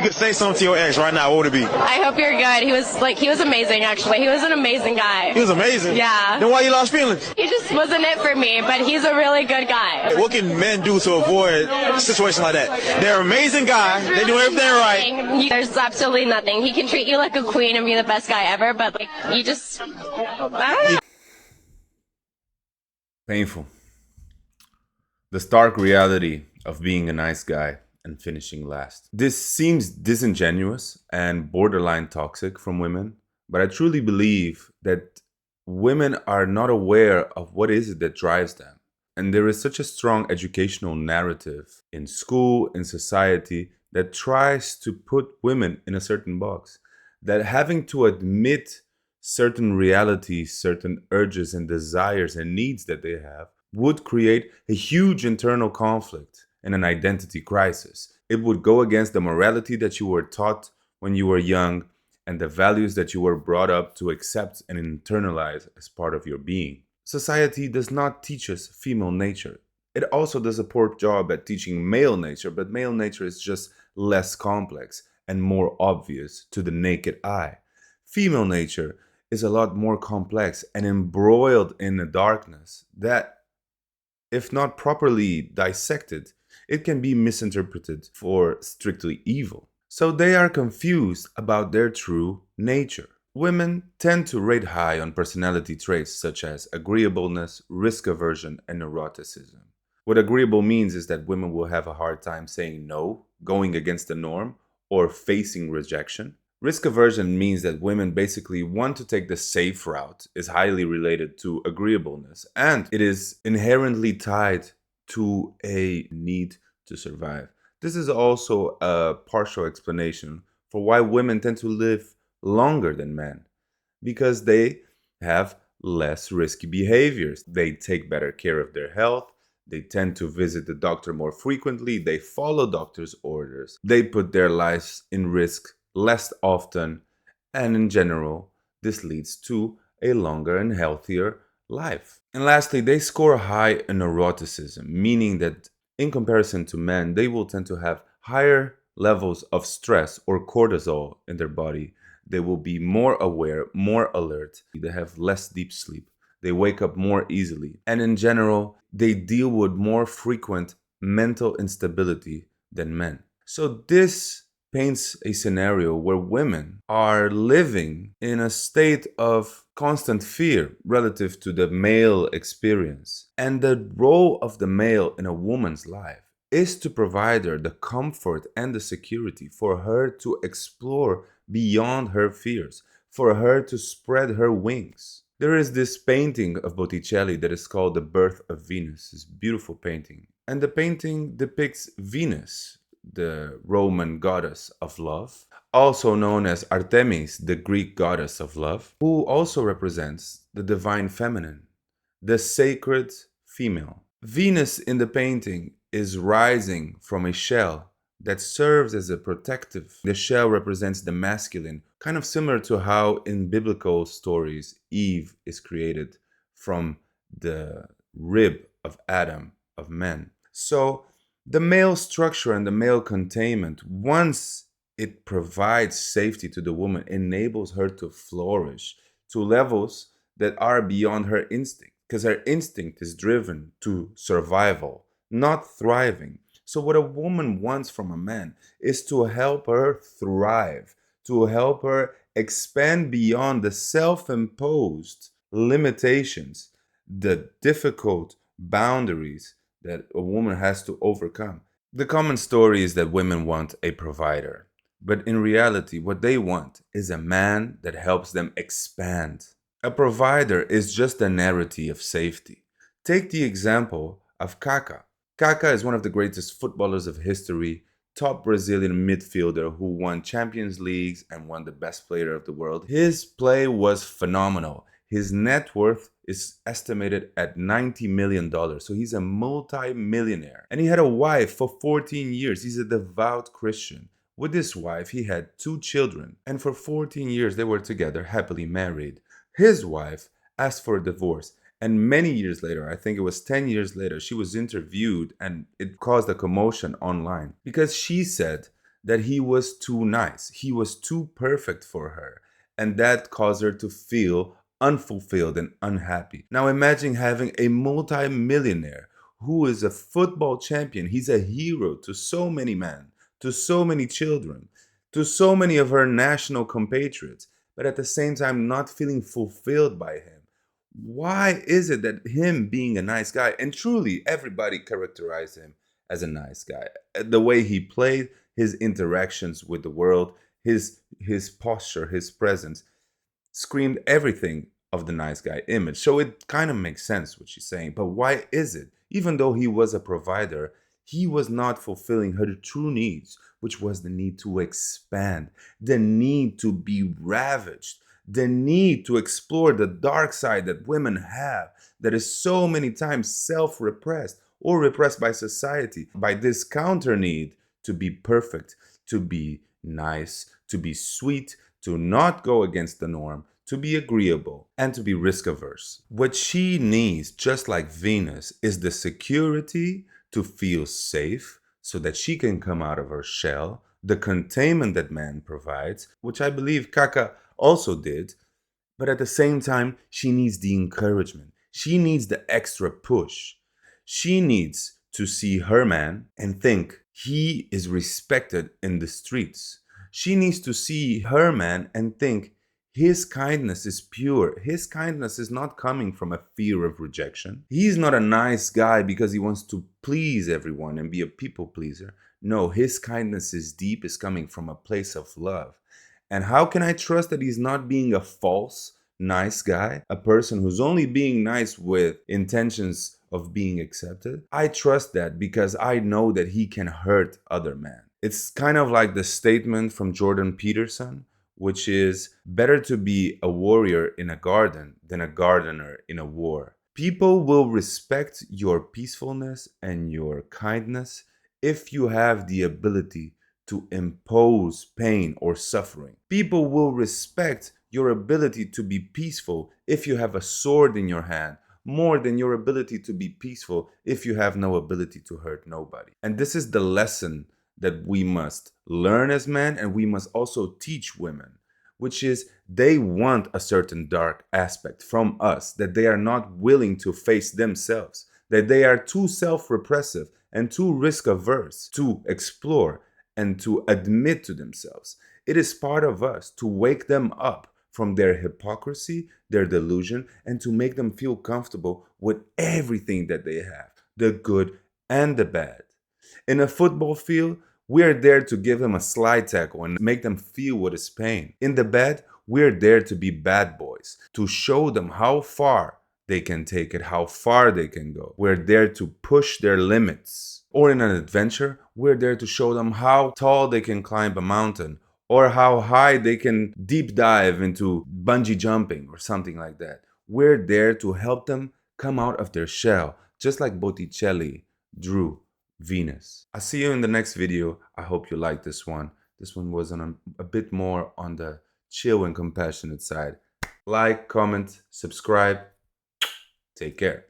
you could say something to your ex right now, what would it be? I hope you're good. He was amazing, actually. He was an amazing guy. He was amazing? Yeah. Then why you lost feelings? He just wasn't it for me, but he's a really good guy. What can men do to avoid situations like that? They're an amazing guy. They do everything right. There's absolutely nothing. He can treat you like a queen and be the best guy ever, but like you just, I don't know. Painful. The stark reality of being a nice guy and finishing last. This seems disingenuous and borderline toxic from women, but I truly believe that women are not aware of what is it that drives them. And there is such a strong educational narrative in school, in society, that tries to put women in a certain box. That having to admit certain realities, certain urges and desires and needs that they have would create a huge internal conflict and an identity crisis. It would go against the morality that you were taught when you were young and the values that you were brought up to accept and internalize as part of your being. Society does not teach us female nature. It also does a poor job at teaching male nature, but male nature is just less complex and more obvious to the naked eye. Female nature is a lot more complex and embroiled in a darkness that, if not properly dissected, it can be misinterpreted for strictly evil. So they are confused about their true nature. Women tend to rate high on personality traits such as agreeableness, risk aversion, and neuroticism. What agreeable means is that women will have a hard time saying no, going against the norm, or facing rejection. Risk aversion means that women basically want to take the safe route, is highly related to agreeableness, and it is inherently tied to a need to survive. This is also a partial explanation for why women tend to live longer than men, because they have less risky behaviors. They take better care of their health. They tend to visit the doctor more frequently. They follow doctor's orders. They put their lives in risk less often. And in general, this leads to a longer and healthier life. And lastly, they score high in neuroticism, meaning that in comparison to men, they will tend to have higher levels of stress or cortisol in their body. They will be more aware, more alert. They have less deep sleep. They wake up more easily. And in general, they deal with more frequent mental instability than men. So this paints a scenario where women are living in a state of constant fear relative to the male experience. And the role of the male in a woman's life is to provide her the comfort and the security for her to explore beyond her fears, for her to spread her wings. There is this painting of Botticelli that is called The Birth of Venus. This beautiful painting. And the painting depicts Venus, the Roman goddess of love, also known as Artemis, the Greek goddess of love, who also represents the divine feminine, the sacred female. Venus in the painting is rising from a shell that serves as a protective. The shell represents the masculine, kind of similar to how in biblical stories Eve is created from the rib of Adam, of men. So the male structure and the male containment, once it provides safety to the woman, enables her to flourish to levels that are beyond her instinct, because her instinct is driven to survival, not thriving. So what a woman wants from a man is to help her thrive, to help her expand beyond the self-imposed limitations, the difficult boundaries that a woman has to overcome. The common story is that women want a provider, but in reality, what they want is a man that helps them expand. A provider is just a narrative of safety. Take the example of Kaka. Kaka is one of the greatest footballers of history, top Brazilian midfielder who won Champions Leagues and won the best player of the world. His play was phenomenal. His net worth is estimated at $90 million. So he's a multi-millionaire. And he had a wife for 14 years. He's a devout Christian. With his wife, he had 2 children. And for 14 years, they were together, happily married. His wife asked for a divorce. And many years later, I think it was 10 years later, she was interviewed and it caused a commotion online because she said that he was too nice. He was too perfect for her. And that caused her to feel unfulfilled and unhappy. Now imagine having a multi-millionaire who is a football champion. He's a hero to so many men, to so many children, to so many of her national compatriots, but at the same time not feeling fulfilled by him. Why is it that him being a nice guy, and truly everybody characterized him as a nice guy, the way he played, his interactions with the world, his posture, his presence, screamed everything of the nice guy image. So it kind of makes sense what she's saying. But why is it, even though he was a provider, he was not fulfilling her true needs, which was the need to expand, the need to be ravaged, the need to explore the dark side that women have, that is so many times self-repressed or repressed by society, by this counter need to be perfect, to be nice, to be sweet, to not go against the norm, to be agreeable, and to be risk averse. What she needs, just like Venus, is the security to feel safe so that she can come out of her shell, the containment that man provides, which I believe Kaka also did, but at the same time, she needs the encouragement. She needs the extra push. She needs to see her man and think he is respected in the streets. She needs to see her man and think his kindness is pure. His kindness is not coming from a fear of rejection. He's not a nice guy because he wants to please everyone and be a people pleaser. No, his kindness is deep, is coming from a place of love. And how can I trust that he's not being a false nice guy, a person who's only being nice with intentions of being accepted? I trust that because I know that he can hurt other men. It's kind of like the statement from Jordan Peterson, which is better to be a warrior in a garden than a gardener in a war. People will respect your peacefulness and your kindness if you have the ability to impose pain or suffering. People will respect your ability to be peaceful if you have a sword in your hand, more than your ability to be peaceful if you have no ability to hurt nobody. And this is the lesson that we must learn as men, and we must also teach women, which is they want a certain dark aspect from us that they are not willing to face themselves, that they are too self-repressive and too risk-averse to explore and to admit to themselves. It is part of us to wake them up from their hypocrisy, their delusion, and to make them feel comfortable with everything that they have, the good and the bad. In a football field, we're there to give them a slide tackle and make them feel what is pain. In the bed, we're there to be bad boys, to show them how far they can take it, how far they can go. We're there to push their limits. Or in an adventure, we're there to show them how tall they can climb a mountain, or how high they can deep dive into bungee jumping or something like that. We're there to help them come out of their shell, just like Botticelli drew Venus. I'll see you in the next video. I hope you liked this one. This one was on a bit more on the chill and compassionate side. Like, comment, subscribe. Take care.